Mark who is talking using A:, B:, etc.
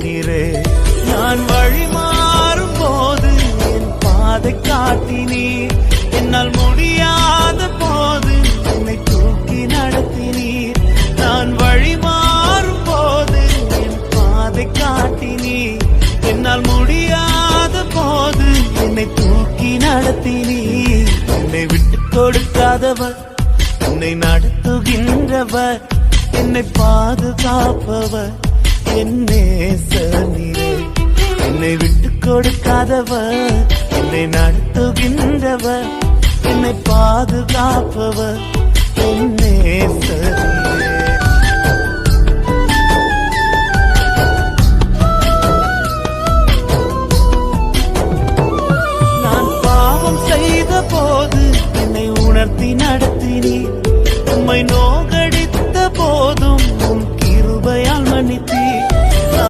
A: நீரே. நான் வழி மாறும் போது என் பாதை காட்டினீர், என்னால் முடியாத போது என்னை தூக்கி நடத்தினீர். நான் வழி மாறும் போது என் பாதை காட்டினீர், என்னால் முடியாத போது என்னை தூக்கி நடத்தினீர். என்னை விட்டு கொடுக்காதவர், என்னை நடத்துகின்றவர், என்னை பாதுகாப்பவர் என் நேசர் நீரே. என்னை விட்டு கொடுக்காதவர், என்னை நடத்துகின்றவர், என்னை பாதுகாப்பவர் என் நேசர்.